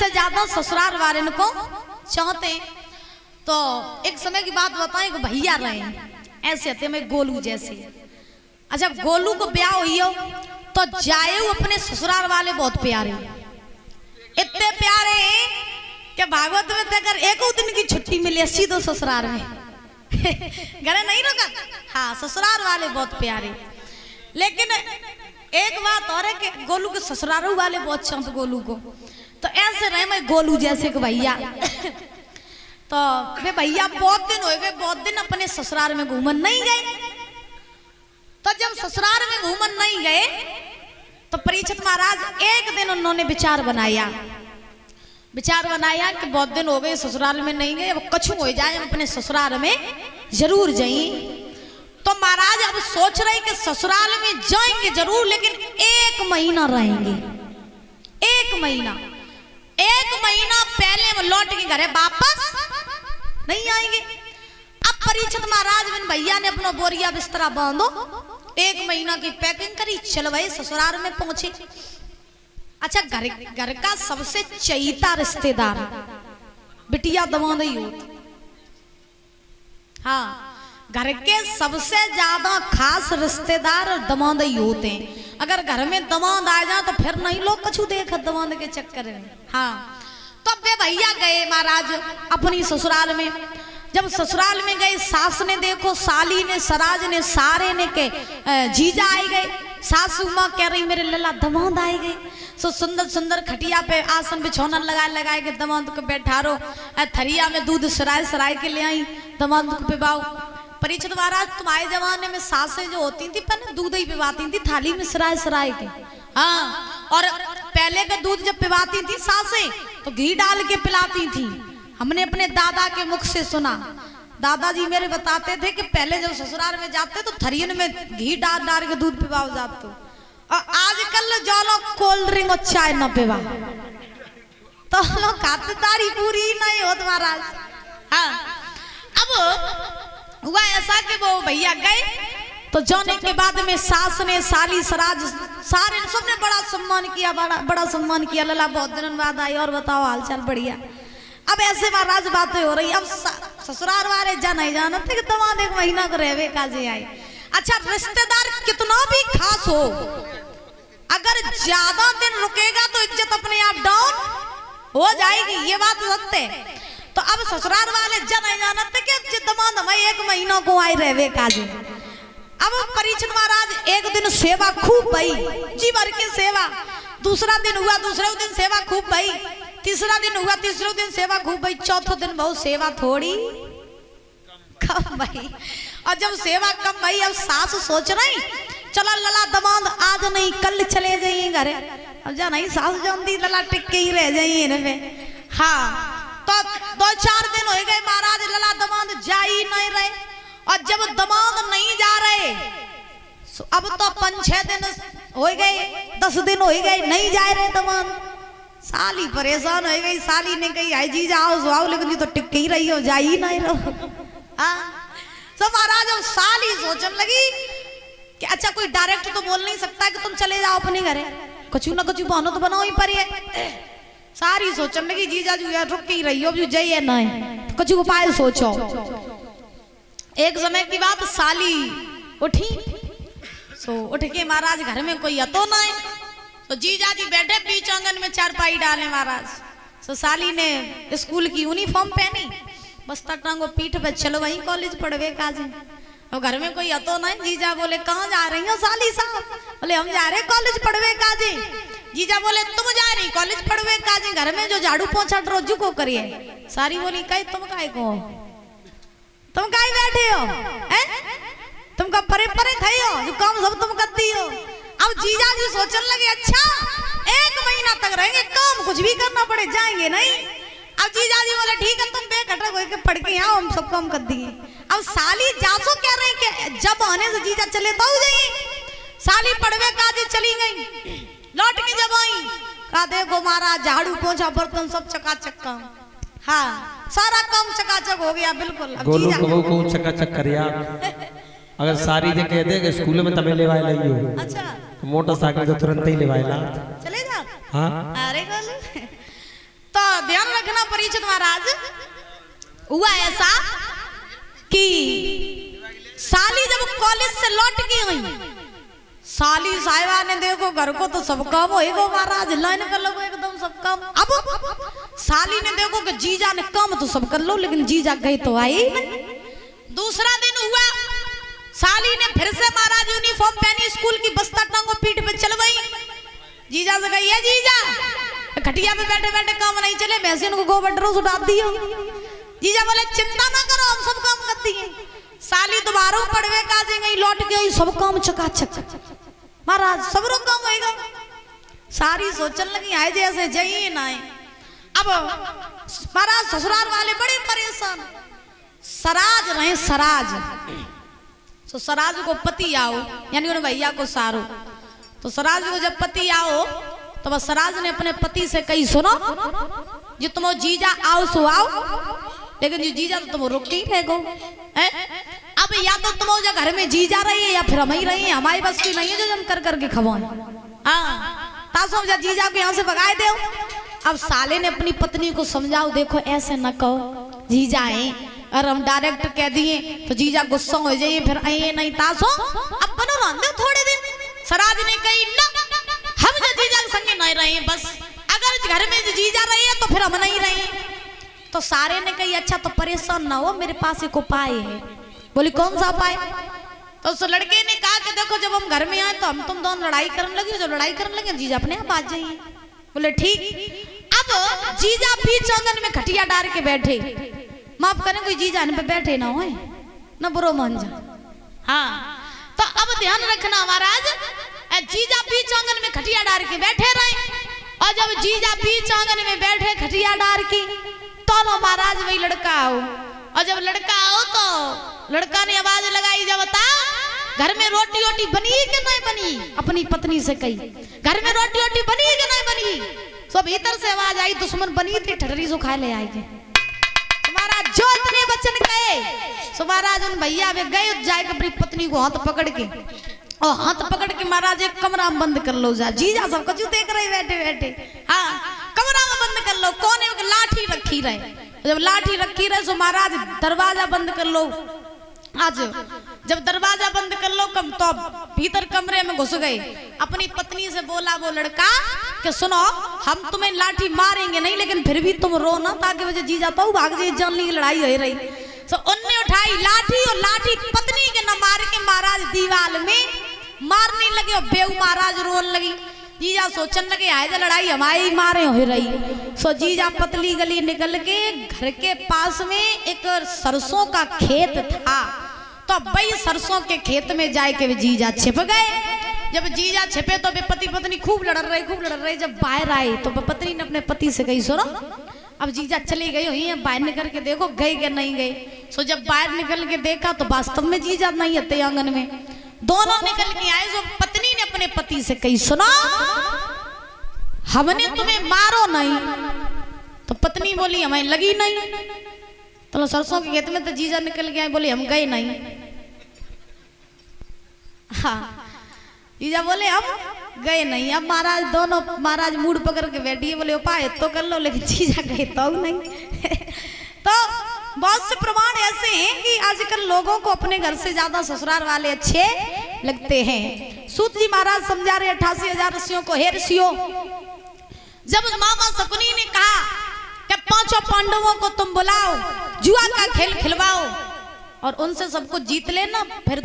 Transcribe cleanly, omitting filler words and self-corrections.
से ज्यादा ससुराल वाले को चाहते। तो एक समय की बात बताएं कि भैया रहे ऐसे थे मैं गोलू जैसे। अच्छा गोलू को ब्याह हुई हो तो जाए अपने ससुराल वाले बहुत प्यारे, इतने प्यारे कि भागवत में अगर एक दिन की छुट्टी मिली सीधो ससुराल में घरे नहीं रुका। हाँ ससुराल वाले बहुत प्यारे। लेकिन एक बात और है कि गोलू के ससुराल वाले बहुत चाहते गोलू को। तो ऐसे रहे मैं गोलू जैसे कि भैया तो वे भैया बहुत दिन हो गए, बहुत दिन अपने ससुराल में घूमन नहीं गए। तो जब ससुराल में घूमन नहीं गए तो परीक्षित महाराज एक दिन उन्होंने विचार बनाया कि बहुत दिन हो गए ससुराल में नहीं गए, अब कछु हो जाए अपने ससुराल में जरूर जाएं। तो महाराज अब सोच रहे कि ससुराल में जाएंगे जरूर लेकिन 1 महीना रहेंगे। 1 महीना पहले लौट के घरे वापस नहीं आएंगे। अब परीक्षित महाराज बिन भैया ने अपना बोरिया बिस्तरा बांधो, 1 महीना की पैकिंग करी, चल भाई ससुराल में पहुंचे। अच्छा घर का सबसे चहीता रिश्तेदार बिटिया दमादई होती। हाँ घर के सबसे ज्यादा खास रिश्तेदार दमादई होते हैं। अगर घर में दमाद आ जाए तो फिर नहीं लोग कछु देख दमाद के चक्कर में। हाँ तो वे भैया गए महाराज अपनी ससुराल में। जब ससुराल में गए सास ने देखो, साली ने, सराज ने, सारे ने के जीजा आए गए। सासू माँ कह रही मेरे लला दमाद आए गए। सो सुंदर सुंदर खटिया पे आसन बिछौना लगाए के दमाद को बैठारो, थरिया में दूध सराय के ले आई दमाद को पिबाओ। परीक्षित महाराज तुम्हारे जमाने में सासें जो होती थी पहले दूध ही पिबाती थी थाली में सराय के। हाँ और पहले का दूध जब पिबाती थी सासें तो घी डाल के पिलाती थी। हमने अपने दादा के मुख से सुना, दादाजी मेरे बताते थे कि पहले जब ससुराल में जाते तो थरियन में घी डाल के दूध पिबाओ जाते। और आजकल जो लोग कोल्ड ड्रिंक और चाय न पिबा तो लोग खातिरदारी पूरी नहीं होती महाराज। हाँ अब हुआ ऐसा कि वो भैया गए तो जाने के बाद में सास ने, साली, सराज सारे सबने बड़ा सम्मान किया, बड़ा सम्मान किया। लला बहुत दिनों बाद आई और बताओ हालचाल बढ़िया। अब ऐसे महाराज बातें हो रही। अब ससुराल वाले नहीं जानते कि दमाद 1 महीना को रहवे काजे आए। अच्छा रिश्तेदार कितना भी खास हो अगर ज्यादा दिन रुकेगा तो इज्जत अपने आप डाउन हो जाएगी, ये बात सत्य है। तो अब ससुराल वाले नहीं जानते कि दमाद हमें 1 महीना को आए रहवे काजे। अब परीक्षित महाराज एक दिन सेवा खूब भई, जी भर के सेवा। दूसरा दिन हुआ, दूसरे दिन सेवा खूब भई। तीसरा दिन हुआ, तीसरे दिन सेवा खूब भई। चौथा दिन बहुत सेवा थोड़ी कम भई। और जब सेवा कम भई अब सास सोच रही चला लला दमाद आज नहीं कल चले जाइए घरे। अब जा नहीं सास जानती लला टिक के ही रह जाइए इनमें। हाँ तो 2-4 दिन हो गए महाराज लला दमाद जा ही नहीं रहे। और जब दमाद नहीं जा रहे अब तो 5-6 दिन हो गए, 10 दिन हो गए नहीं जा रहे दमाद। साली परेशान हो गई। साली ने कही आई जी जाओ सुहाओ लेकिन तो टिक ही रही हो, जा ही नहीं रहो। तो महाराज अब साली सोचने लगी कि अच्छा कोई डायरेक्ट तो बोल नहीं सकता कि तुम चले जाओ अपने घरे, कुछ ना कुछ बहाना तो बनाओ ही पर। सारी सोचने लगी जीजा जी यार रुक ही रही हो जाइए नहीं कुछ उपाय सोचो। एक समय की बात साली उठी सो उठ के महाराज घर में कोई अतो ना है तो जीजा जी बैठे बीच आंगन में चारपाई डाले महाराज। सो साली ने स्कूल की यूनिफॉर्म पहनी, बस्ता टांगो पीठ पे, चलो वहीं कॉलेज पढ़वे काजी। और घर में कोई अतो ना है। जीजा बोले कहाँ जा रही हो साली साहब? बोले हम जा रहे कॉलेज पढ़वे काजी। जीजा बोले तुम जा रही कॉलेज पढ़वे काजी, घर में जो झाड़ू पोछा रोजू को करिए। सारी बोली कही तुम काय को, तुम काय बैठे हो, तुम का परे परे खाई हो, जो काम सब तुम करती हो। अब जीजा जी सोचने लगे अच्छा 1 महीना तक रहेंगे, काम कुछ भी करना पड़े जाएंगे नहीं। अब जीजा जी बोले ठीक है तुम बेखटक होके पढ़ के आओ हम सब काम कर दिए। अब साली जासो कह रहे कि जब आने से जीजा चले तो जाइए। साली पढ़वे काजी चली गई, लौट के जब आई कहा देखो महाराज झाड़ू पोछा बर्तन सब चकाचक काम। हाँ सारा काम चकाचक हो गया बिल्कुल। गोलू को चकाचक करिया। अगर सारी ने कह दे कि स्कूल में तमे लेवाए लई हो। अच्छा तो मोटरसाइकिल तो तुरंत ही लेवाएला चले जा। हाँ अरे गोलू तो रखना परीक्षित महाराज। हुआ ऐसा कि साली जब कॉलेज से लौट के आई, साली साहिबा ने देखो घर को तो सब काम होएगा महाराज, लाइन कर लो एकदम सब काम। अब साली ने देखो कि जीजा ने काम तो सब कर लो, लेकिन जीजा गए तो आए ही नहीं। दूसरा दिन हुआ, साली ने फिर से महाराज यूनिफॉर्म पहनी, स्कूल की बस्ता टांगो पीठ पे चल गई। जीजा से कही, जीजा खटिया पे बैठे बैठे काम नहीं चले, भैंसिन को गोबर रोज उठा दियो। जीजा बोले चिंता ना करो, हम सब काम करती हैं। साली दोबारा पढ़वे का गई, लौट गई, सब काम चकाचक महाराज, सब रोग काम होएगा। सारी सोचने लगी आए जैसे जाइए ना। अब महाराज ससुराल वाले बड़े परेशान, सराज रहे सराज। तो सराज को पति आओ, यानी उन्हें भैया को सारो। तो सराज को जब पति आओ तो बस सराज ने अपने पति से कही, सुनो जो तुम जीजा आओ सो आओ, लेकिन जो जीजा तो तुम रुक ही फेंको। अब या तो तुम घर में जीजा रही है या फिर हम ही रही है, हमारी बस की नहीं है जो हम कर करके खवाएं। हाँ तासो जीजा को यहाँ से भगाए दो। अब साले ने अपनी पत्नी को समझाओ, देखो ऐसे न कहो, जीजा है, और हम डायरेक्ट कह दिए तो जीजा गुस्सा हो जाइए, फिर आइए नहीं। तासो अब बनो रहने थोड़े दिन। सराज ने कही ना, हम जो जीजा के संगे नहीं रहे, बस अगर घर में जीजा रही है तो फिर हम नहीं रहे। तो सारे ने कही अच्छा तो परेशान ना हो, मेरे पास एक उपाय है। बोली कौन सा उपाय? तो उस लड़के ने कहा कि देखो जब हम घर में आए तो हम तुम दोनों लड़ाई करने लगे, जब लड़ाई करने लगे जीजा अपने आप आ जाइए। बोले ठीक। अब जीजा बीच आंगन में खटिया डाल के बैठे, माफ करें कोई जीजा पे बैठे ना हो ना बुरो मान जा। हाँ तो अब ध्यान रखना महाराज, जीजा बीच आंगन में खटिया डाल के बैठे रहे, और जब जीजा बीच आंगन में बैठे खटिया डाल की तो लो महाराज वही लड़का आओ। और जब लड़का आओ तो लड़का ने आवाज लगाई, जब बता घर में रोटी वोटी बनी कि नहीं बनी? अपनी पत्नी से कही घर में रोटी वोटी बनी कि नहीं बनी? सब भीतर से आवाज आई, दुश्मन बनी थी ठटरी सो खा ले आएगी। तुम्हारा जो इतने वचन कहे सो महाराज उन भैया वे गए जाए अपनी पत्नी को हाथ पकड़ के, और हाथ पकड़ के महाराज एक कमरा में बंद कर लो जा। जीजा सब कुछ देख रहे बैठे बैठे। हाँ कमरा में बंद कर लो, कोने में लाठी रखी रहे। जब लाठी रखी रहे सो महाराज दरवाजा बंद कर लो। आज जब दरवाजा बंद कर लो कम तो भीतर कमरे में घुस गए। अपनी पत्नी से बोला वो लड़का कि सुनो हम तुम्हें लाठी मारेंगे नहीं, लेकिन फिर भी तुम रो ना, ताकि वजह जीजा तो भाग जाए, जानने की लड़ाई हो रही। तो उनने उठाई लाठी, और लाठी पत्नी के न मार के महाराज दीवार में मारने लगे, और बेऊ महाराज रोने लगी। जीजा सोचने लगे आए जा लड़ाई हमारी मारे हो रही। सो जीजा पतली गली निकल के घर के पास में एक सरसों का खेत था, तो भाई सरसों के खेत में जाए के जीजा छिप गए। जब जीजा छिपे तो पति पत्नी खूब लड़ रहे। जब बाहर आए तो पत्नी ने अपने पति से कही सुनो अब जीजा चले गए हुई है, बाहर निकल के देखो गए कि नहीं गए। सो जब बाहर निकल के देखा तो वास्तव में जीजा नहीं है आंगन में। दोनों निकल के आए, जो पत्नी ने अपने पति से कही सुनो हमने तुम्हें मारो नहीं, तो पत्नी बोली हमें लगी नहीं। तो सरसों के खेत में तो जीजा निकल गया, बोले हम गए नहीं। हाँ जीजा बोले हम गए नहीं। अब महाराज दोनों महाराज मूड पकड़ के बैठी है, बोले उपाय तो कर लो, लेकिन जीजा गए तो नहीं। तो बहुत से प्रमाण ऐसे हैं कि आजकल लोगों को अपने घर से ज्यादा ससुराल वाले अच्छे लगते हैं। सूत जी महाराज समझा रहे 88,000 ऋषियों को, हे ऋषियों जब मामा शकुनी ने कहा कि 5 पांडवों को तुम बुलाओ, जुआ का खेल खिलवाओ और उनसे सबको जीत लेना, फिर